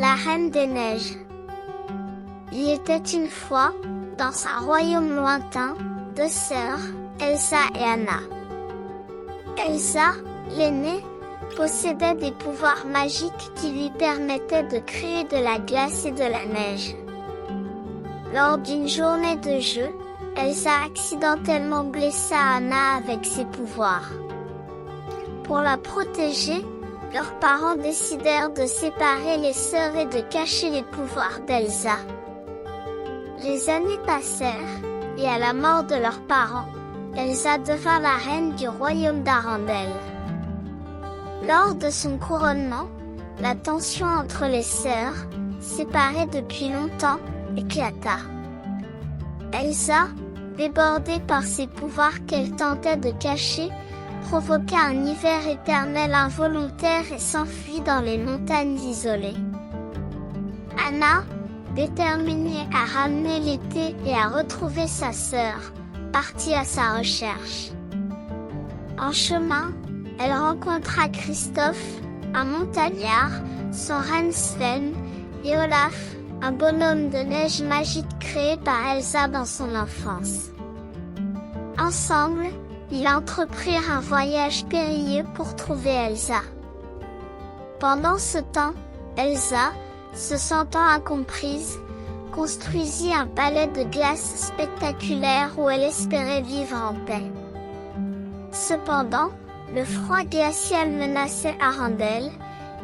La Reine des Neiges. Il était une fois, dans un royaume lointain, deux sœurs, Elsa et Anna. Elsa, l'aînée, possédait des pouvoirs magiques qui lui permettaient de créer de la glace et de la neige. Lors d'une journée de jeu, Elsa accidentellement blessa Anna avec ses pouvoirs. Pour la protéger, leurs parents décidèrent de séparer les sœurs et de cacher les pouvoirs d'Elsa. Les années passèrent, et à la mort de leurs parents, Elsa devint la reine du royaume d'Arendelle. Lors de son couronnement, la tension entre les sœurs, séparées depuis longtemps, éclata. Elsa, débordée par ses pouvoirs qu'elle tentait de cacher, provoqua un hiver éternel involontaire et s'enfuit dans les montagnes isolées. Anna, déterminée à ramener l'été et à retrouver sa sœur, partit à sa recherche. En chemin, elle rencontra Christophe, un montagnard, son reine Sven, et Olaf, un bonhomme de neige magique créé par Elsa dans son enfance. Ensemble, ils entreprirent un voyage périlleux pour trouver Elsa. Pendant ce temps, Elsa, se sentant incomprise, construisit un palais de glace spectaculaire où elle espérait vivre en paix. Cependant, le froid glacial menaçait Arendelle,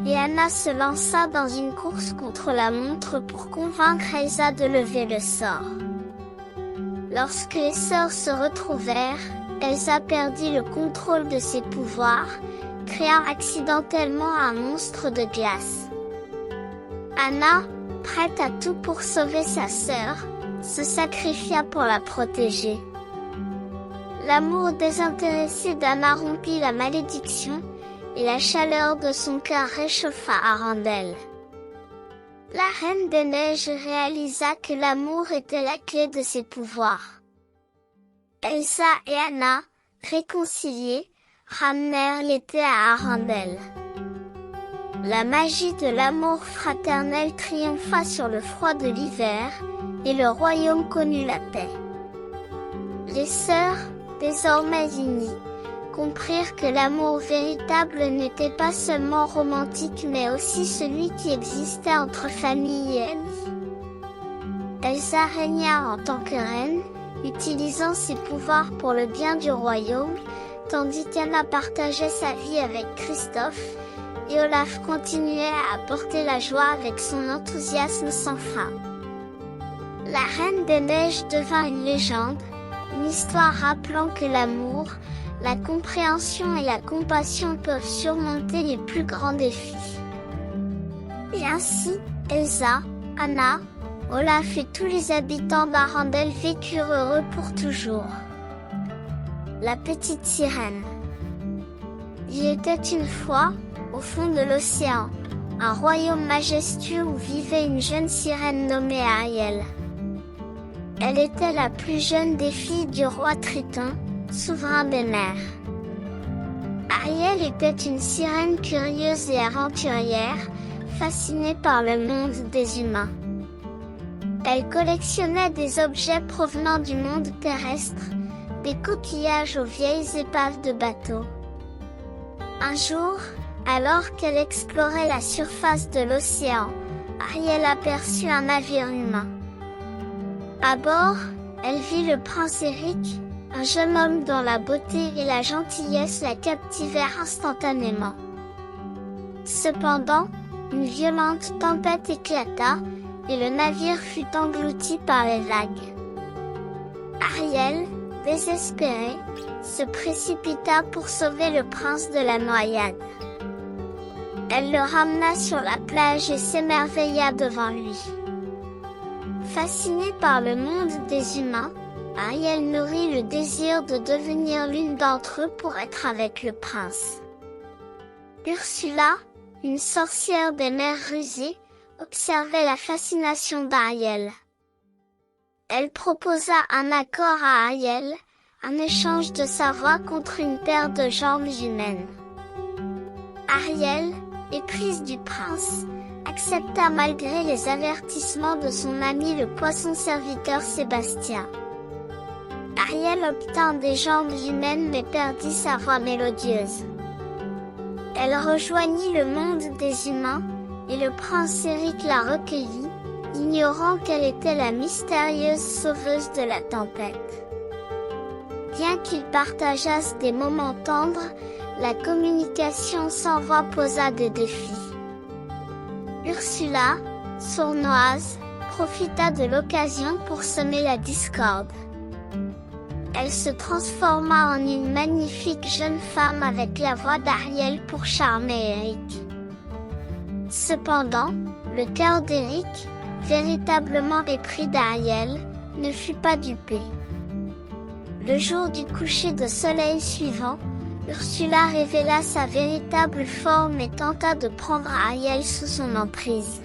et Anna se lança dans une course contre la montre pour convaincre Elsa de lever le sort. Lorsque les sœurs se retrouvèrent, Elsa perdit le contrôle de ses pouvoirs, créant accidentellement un monstre de glace. Anna, prête à tout pour sauver sa sœur, se sacrifia pour la protéger. L'amour désintéressé d'Anna rompit la malédiction, et la chaleur de son cœur réchauffa Arendelle. La Reine des Neiges réalisa que l'amour était la clé de ses pouvoirs. Elsa et Anna, réconciliées, ramenèrent l'été à Arendelle. La magie de l'amour fraternel triompha sur le froid de l'hiver, et le royaume connut la paix. Les sœurs, désormais unies, comprirent que l'amour véritable n'était pas seulement romantique mais aussi celui qui existait entre famille et amis. Elsa régna en tant que reine, utilisant ses pouvoirs pour le bien du royaume, tandis qu'Anna partageait sa vie avec Christophe, et Olaf continuait à apporter la joie avec son enthousiasme sans fin. La Reine des Neiges devint une légende, une histoire rappelant que l'amour, la compréhension et la compassion peuvent surmonter les plus grands défis. Et ainsi, Elsa, Anna, Olaf et tous les habitants d'Arendelle vécurent heureux pour toujours. La petite sirène. Il était une fois, au fond de l'océan, un royaume majestueux où vivait une jeune sirène nommée Ariel. Elle était la plus jeune des filles du roi Triton, souverain des mers. Ariel était une sirène curieuse et aventurière, fascinée par le monde des humains. Elle collectionnait des objets provenant du monde terrestre, des coquillages aux vieilles épaves de bateaux. Un jour, alors qu'elle explorait la surface de l'océan, Ariel aperçut un navire humain. À bord, elle vit le prince Eric, un jeune homme dont la beauté et la gentillesse la captivèrent instantanément. Cependant, une violente tempête éclata, et le navire fut englouti par les vagues. Ariel, désespérée, se précipita pour sauver le prince de la noyade. Elle le ramena sur la plage et s'émerveilla devant lui. Fascinée par le monde des humains, Ariel nourrit le désir de devenir l'une d'entre eux pour être avec le prince. Ursula, une sorcière des mers rusées, observait la fascination d'Ariel. Elle proposa un accord à Ariel, un échange de sa voix contre une paire de jambes humaines. Ariel, éprise du prince, accepta malgré les avertissements de son ami le poisson-serviteur Sébastien. Ariel obtint des jambes humaines mais perdit sa voix mélodieuse. Elle rejoignit le monde des humains, et le prince Eric la recueillit, ignorant qu'elle était la mystérieuse sauveuse de la tempête. Bien qu'ils partageassent des moments tendres, la communication sans voix posa des défis. Ursula, sournoise, profita de l'occasion pour semer la discorde. Elle se transforma en une magnifique jeune femme avec la voix d'Ariel pour charmer Eric. Cependant, le cœur d'Eric, véritablement épris d'Ariel, ne fut pas dupé. Le jour du coucher de soleil suivant, Ursula révéla sa véritable forme et tenta de prendre Ariel sous son emprise.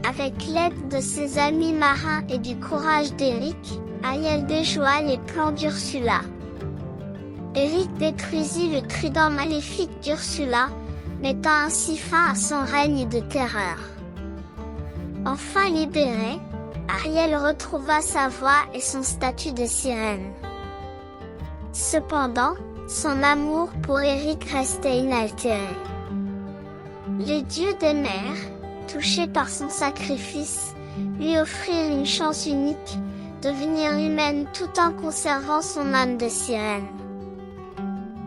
Avec l'aide de ses amis marins et du courage d'Eric, Ariel déjoua les plans d'Ursula. Eric détruisit le trident maléfique d'Ursula, mettant ainsi fin à son règne de terreur. Enfin libérée, Ariel retrouva sa voix et son statut de sirène. Cependant, son amour pour Eric restait inaltéré. Les dieux des mers, touchés par son sacrifice, lui offrirent une chance unique, devenir humaine tout en conservant son âme de sirène.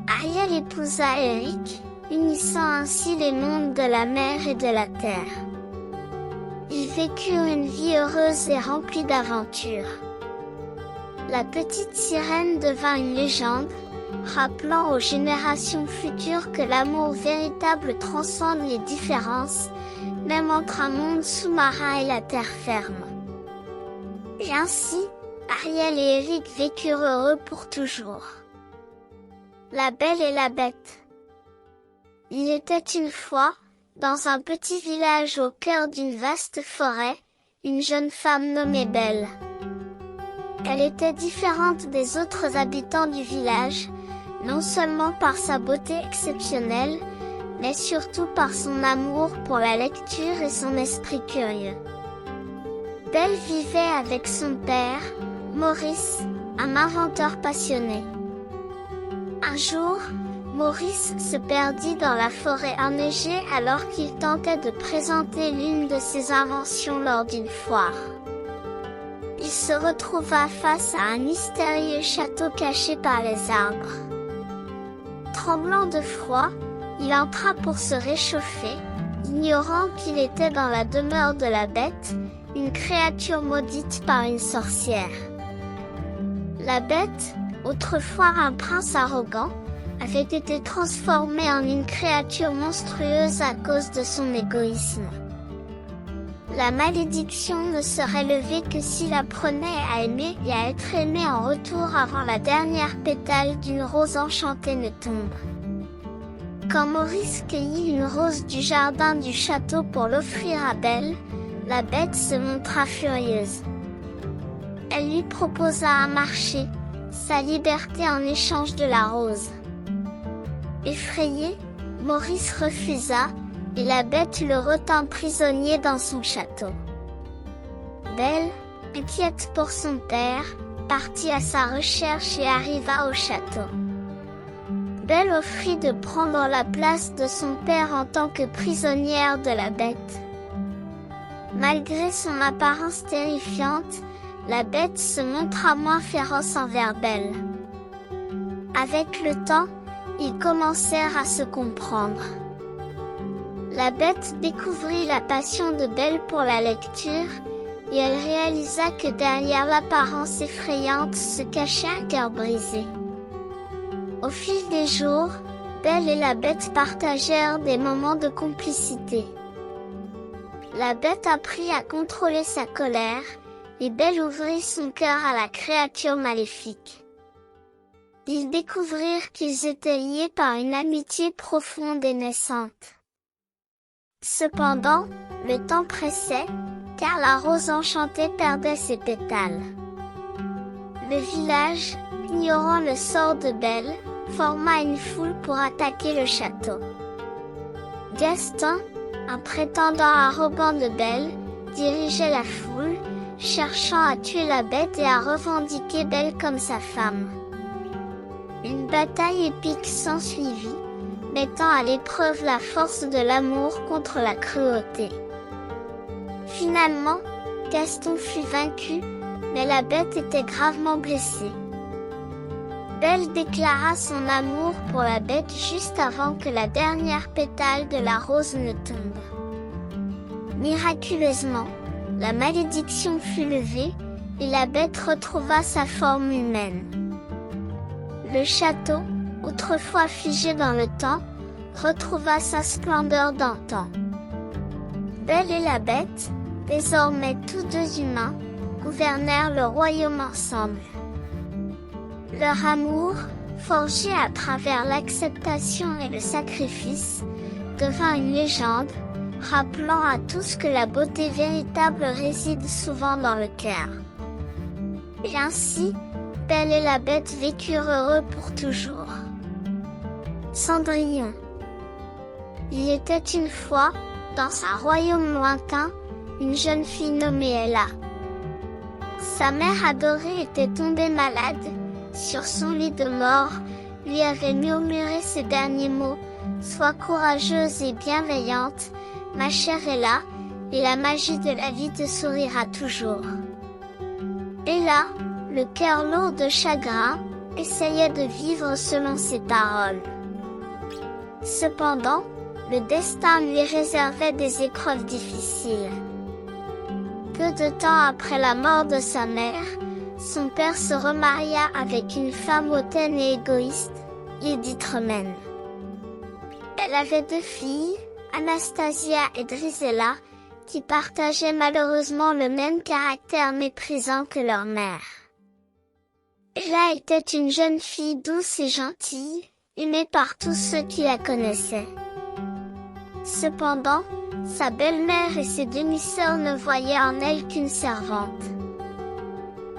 Ariel épousa Eric, unissant ainsi les mondes de la mer et de la terre. Ils vécurent une vie heureuse et remplie d'aventures. La petite sirène devint une légende, rappelant aux générations futures que l'amour véritable transcende les différences, même entre un monde sous-marin et la terre ferme. Et ainsi, Ariel et Eric vécurent heureux pour toujours. La Belle et la Bête. Il était une fois, dans un petit village au cœur d'une vaste forêt, une jeune femme nommée Belle. Elle était différente des autres habitants du village, non seulement par sa beauté exceptionnelle, mais surtout par son amour pour la lecture et son esprit curieux. Belle vivait avec son père, Maurice, un inventeur passionné. Un jour, Maurice se perdit dans la forêt enneigée alors qu'il tentait de présenter l'une de ses inventions lors d'une foire. Il se retrouva face à un mystérieux château caché par les arbres. Tremblant de froid, il entra pour se réchauffer, ignorant qu'il était dans la demeure de la Bête, une créature maudite par une sorcière. La Bête, autrefois un prince arrogant, avait été transformée en une créature monstrueuse à cause de son égoïsme. La malédiction ne serait levée que s'il apprenait à aimer et à être aimé en retour avant la dernière pétale d'une rose enchantée ne tombe. Quand Maurice cueillit une rose du jardin du château pour l'offrir à Belle, la Bête se montra furieuse. Elle lui proposa un marché, sa liberté en échange de la rose. Effrayé, Maurice refusa, et la Bête le retint prisonnier dans son château. Belle, inquiète pour son père, partit à sa recherche et arriva au château. Belle offrit de prendre la place de son père en tant que prisonnière de la Bête. Malgré son apparence terrifiante, la Bête se montra moins féroce envers Belle. Avec le temps, ils commencèrent à se comprendre. La Bête découvrit la passion de Belle pour la lecture, et elle réalisa que derrière l'apparence effrayante se cachait un cœur brisé. Au fil des jours, Belle et la Bête partagèrent des moments de complicité. La Bête apprit à contrôler sa colère, et Belle ouvrit son cœur à la créature maléfique. Ils découvrirent qu'ils étaient liés par une amitié profonde et naissante. Cependant, le temps pressait, car la rose enchantée perdait ses pétales. Le village, ignorant le sort de Belle, forma une foule pour attaquer le château. Gaston, un prétendant arrogant de Belle, dirigeait la foule, cherchant à tuer la bête et à revendiquer Belle comme sa femme. Une bataille épique s'ensuivit, mettant à l'épreuve la force de l'amour contre la cruauté. Finalement, Gaston fut vaincu, mais la bête était gravement blessée. Belle déclara son amour pour la bête juste avant que la dernière pétale de la rose ne tombe. Miraculeusement, la malédiction fut levée, et la bête retrouva sa forme humaine. Le château, autrefois figé dans le temps, retrouva sa splendeur d'antan. Belle et la bête, désormais tous deux humains, gouvernèrent le royaume ensemble. Leur amour, forgé à travers l'acceptation et le sacrifice, devint une légende, rappelant à tous que la beauté véritable réside souvent dans le cœur. Et ainsi, Belle et la bête vécurent heureux pour toujours. Cendrillon. Il était une fois, dans un royaume lointain, une jeune fille nommée Ella. Sa mère adorée était tombée malade. Sur son lit de mort, lui avait murmuré ces derniers mots: « Sois courageuse et bienveillante, ma chère Ella, et la magie de la vie te sourira toujours. » Ella, le cœur lourd de chagrin, essayait de vivre selon ces paroles. Cependant, le destin lui réservait des épreuves difficiles. Peu de temps après la mort de sa mère, son père se remaria avec une femme hautaine et égoïste, Edith Romaine. Elle avait deux filles, Anastasia et Drizella, qui partageaient malheureusement le même caractère méprisant que leur mère. Ella était une jeune fille douce et gentille, aimée par tous ceux qui la connaissaient. Cependant, sa belle-mère et ses demi-sœurs ne voyaient en elle qu'une servante.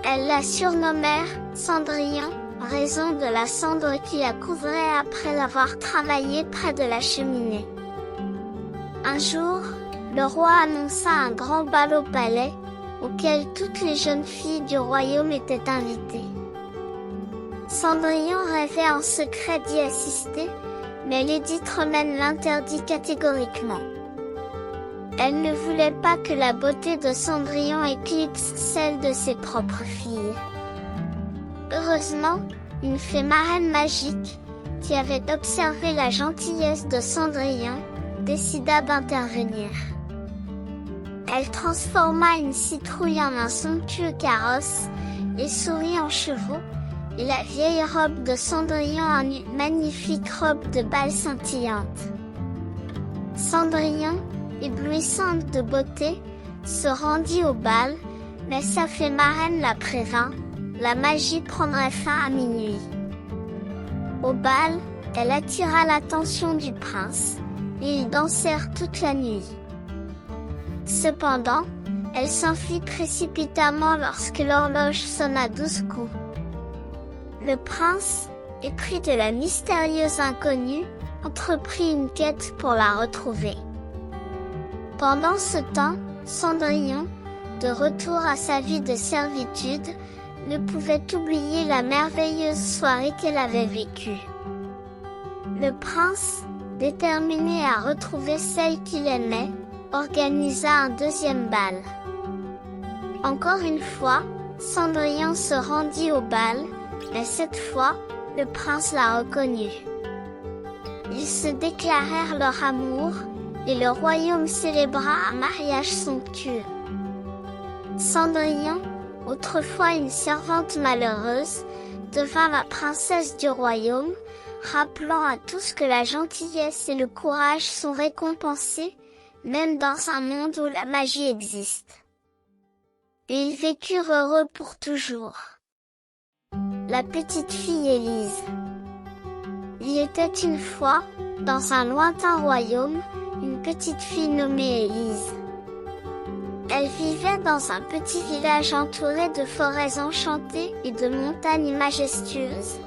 Elles la surnommèrent Cendrillon, en raison de la cendre qui la couvrait après avoir travaillé près de la cheminée. Un jour, le roi annonça un grand bal au palais, auquel toutes les jeunes filles du royaume étaient invitées. Cendrillon rêvait en secret d'y assister, mais Edith Romaine l'interdit catégoriquement. Elle ne voulait pas que la beauté de Cendrillon éclipse celle de ses propres filles. Heureusement, une fée marraine magique, qui avait observé la gentillesse de Cendrillon, décida d'intervenir. Elle transforma une citrouille en un somptueux carrosse, les souris en chevaux, et la vieille robe de Cendrillon en une magnifique robe de bal scintillante. Cendrillon, éblouissante de beauté, se rendit au bal, mais sa fée marraine la prévint, la magie prendrait fin à minuit. Au bal, elle attira l'attention du prince, et ils dansèrent toute la nuit. Cependant, elle s'enfuit précipitamment lorsque l'horloge sonna 12 coups. Le prince, épris de la mystérieuse inconnue, entreprit une quête pour la retrouver. Pendant ce temps, Cendrillon, de retour à sa vie de servitude, ne pouvait oublier la merveilleuse soirée qu'elle avait vécue. Le prince, déterminé à retrouver celle qu'il aimait, organisa un deuxième bal. Encore une fois, Cendrillon se rendit au bal, mais cette fois, le prince la reconnut. Ils se déclarèrent leur amour, et le royaume célébra un mariage somptueux. Cendrillon, autrefois une servante malheureuse, devint la princesse du royaume, rappelant à tous que la gentillesse et le courage sont récompensés, même dans un monde où la magie existe. Et ils vécurent heureux pour toujours. La petite fille Élise. Il était une fois, dans un lointain royaume, une petite fille nommée Élise. Elle vivait dans un petit village entouré de forêts enchantées et de montagnes majestueuses.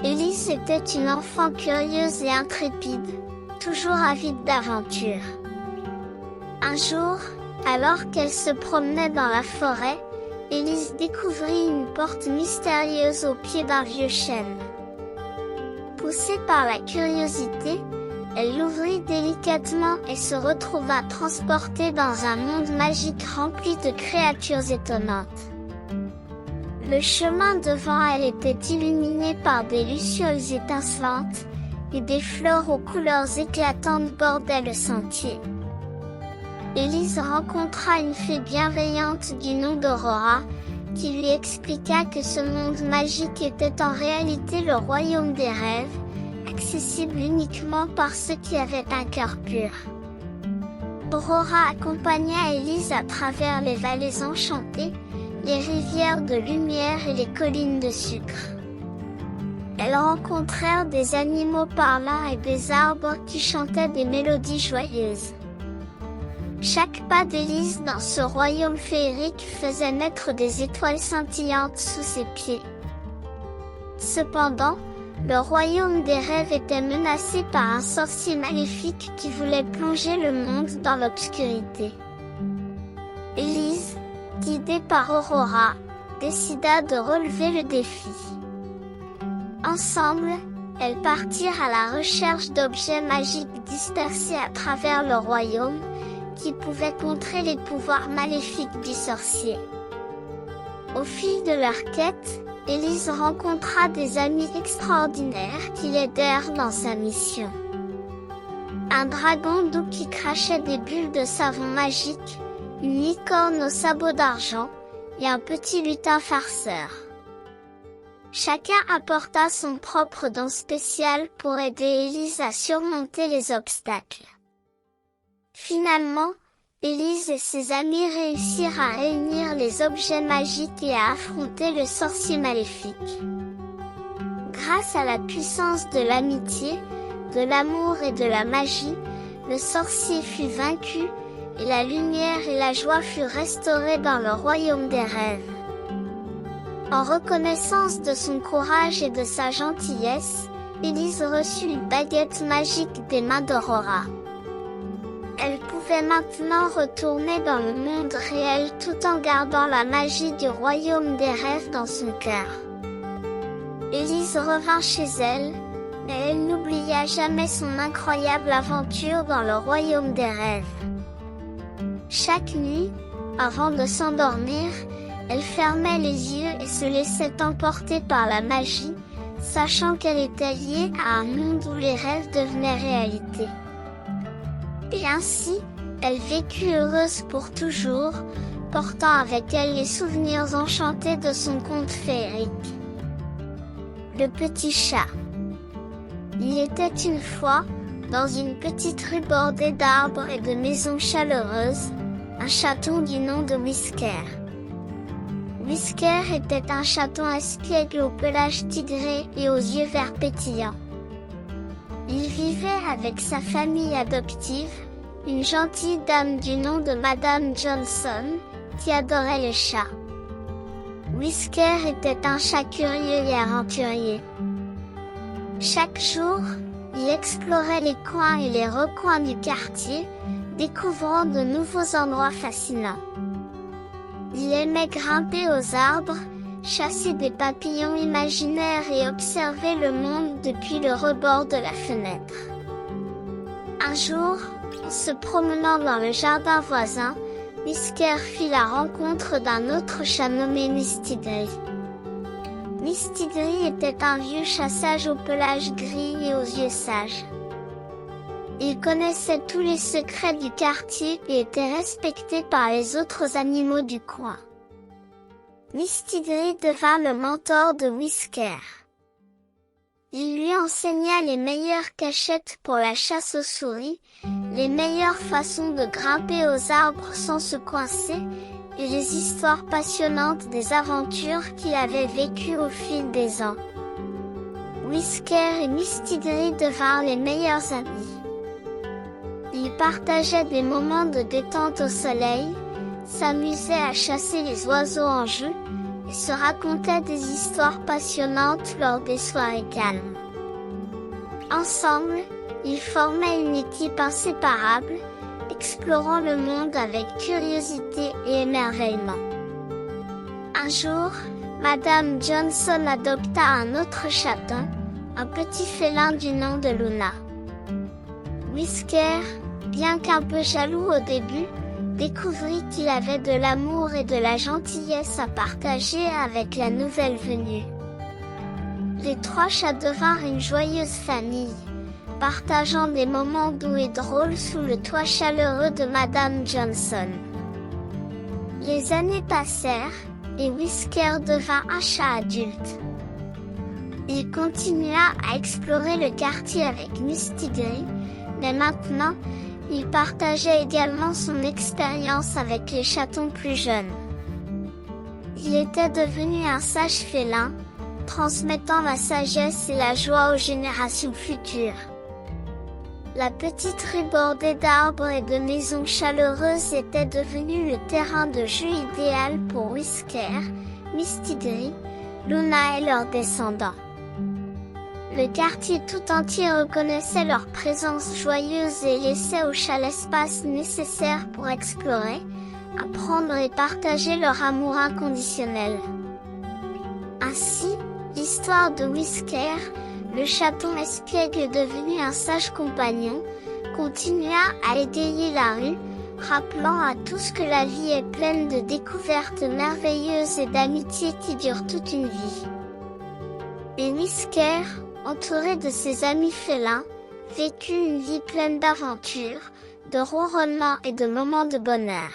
Élise était une enfant curieuse et intrépide, toujours avide d'aventure. Un jour, alors qu'elle se promenait dans la forêt, Élise découvrit une porte mystérieuse au pied d'un vieux chêne. Poussée par la curiosité, elle l'ouvrit délicatement et se retrouva transportée dans un monde magique rempli de créatures étonnantes. Le chemin devant elle était illuminé par des lucioles étincelantes, et des fleurs aux couleurs éclatantes bordaient le sentier. Élise rencontra une fée bienveillante du nom d'Aurora, qui lui expliqua que ce monde magique était en réalité le royaume des rêves, accessible uniquement par ceux qui avaient un cœur pur. Aurora accompagna Élise à travers les vallées enchantées, les rivières de lumière et les collines de sucre. Elles rencontrèrent des animaux parlants et des arbres qui chantaient des mélodies joyeuses. Chaque pas d'Élise dans ce royaume féerique faisait naître des étoiles scintillantes sous ses pieds. Cependant, le royaume des rêves était menacé par un sorcier maléfique qui voulait plonger le monde dans l'obscurité. Élise, guidée par Aurora, décida de relever le défi. Ensemble, elles partirent à la recherche d'objets magiques dispersés à travers le royaume, qui pouvaient contrer les pouvoirs maléfiques du sorcier. Au fil de leur quête, Élise rencontra des amis extraordinaires qui l'aidèrent dans sa mission. Un dragon doux qui crachait des bulles de savon magique, une licorne aux sabots d'argent, et un petit lutin farceur. Chacun apporta son propre don spécial pour aider Élise à surmonter les obstacles. Finalement, Élise et ses amis réussirent à réunir les objets magiques et à affronter le sorcier maléfique. Grâce à la puissance de l'amitié, de l'amour et de la magie, le sorcier fut vaincu, et la lumière et la joie furent restaurées dans le royaume des rêves. En reconnaissance de son courage et de sa gentillesse, Élise reçut une baguette magique des mains d'Aurora. Elle pouvait maintenant retourner dans le monde réel tout en gardant la magie du royaume des rêves dans son cœur. Élise revint chez elle, mais elle n'oublia jamais son incroyable aventure dans le royaume des rêves. Chaque nuit, avant de s'endormir, elle fermait les yeux et se laissait emporter par la magie, sachant qu'elle était liée à un monde où les rêves devenaient réalité. Et ainsi, elle vécut heureuse pour toujours, portant avec elle les souvenirs enchantés de son conte féerique. Le petit chat. Il était une fois, dans une petite rue bordée d'arbres et de maisons chaleureuses, un chaton du nom de Whisker. Whisker était un chaton espiègle au pelage tigré et aux yeux verts pétillants. Il vivait avec sa famille adoptive, une gentille dame du nom de Madame Johnson, qui adorait les chats. Whisker était un chat curieux et aventurier. Chaque jour, il explorait les coins et les recoins du quartier, découvrant de nouveaux endroits fascinants. Il aimait grimper aux arbres, chasser des papillons imaginaires et observer le monde depuis le rebord de la fenêtre. Un jour, en se promenant dans le jardin voisin, Whisker fit la rencontre d'un autre chat nommé Mistigris. Mistigris était un vieux chat sage au pelage gris et aux yeux sages. Il connaissait tous les secrets du quartier et était respecté par les autres animaux du coin. Mistigris devint le mentor de Whisker. Il lui enseigna les meilleures cachettes pour la chasse aux souris, les meilleures façons de grimper aux arbres sans se coincer, et les histoires passionnantes des aventures qu'il avait vécues au fil des ans. Whisker et Mistigris devinrent les meilleurs amis. Ils partageaient des moments de détente au soleil, s'amusaient à chasser les oiseaux en jeu, et se racontaient des histoires passionnantes lors des soirées calmes. Ensemble, Ils formaient une équipe inséparable, explorant le monde avec curiosité et émerveillement. Un jour, Madame Johnson adopta un autre chaton, un petit félin du nom de Luna. Whisker, bien qu'un peu jaloux au début, découvrit qu'il avait de l'amour et de la gentillesse à partager avec la nouvelle venue. Les 3 chats devinrent une joyeuse famille, partageant des moments doux et drôles sous le toit chaleureux de Madame Johnson. Les années passèrent, et Whisker devint un chat adulte. Il continua à explorer le quartier avec Misty Gray, mais maintenant, il partageait également son expérience avec les chatons plus jeunes. Il était devenu un sage félin, transmettant la sagesse et la joie aux générations futures. La petite rue bordée d'arbres et de maisons chaleureuses était devenue le terrain de jeu idéal pour Whisker, Misty Gray, Luna et leurs descendants. Le quartier tout entier reconnaissait leur présence joyeuse et laissait aux chats l'espace nécessaire pour explorer, apprendre et partager leur amour inconditionnel. Ainsi, l'histoire de Whisker, le chaton espiègle devenu un sage compagnon, continua à égayer la rue, rappelant à tous que la vie est pleine de découvertes merveilleuses et d'amitiés qui durent toute une vie. Et Whisker, entouré de ses amis félins, vécut une vie pleine d'aventures, de ronronnements et de moments de bonheur.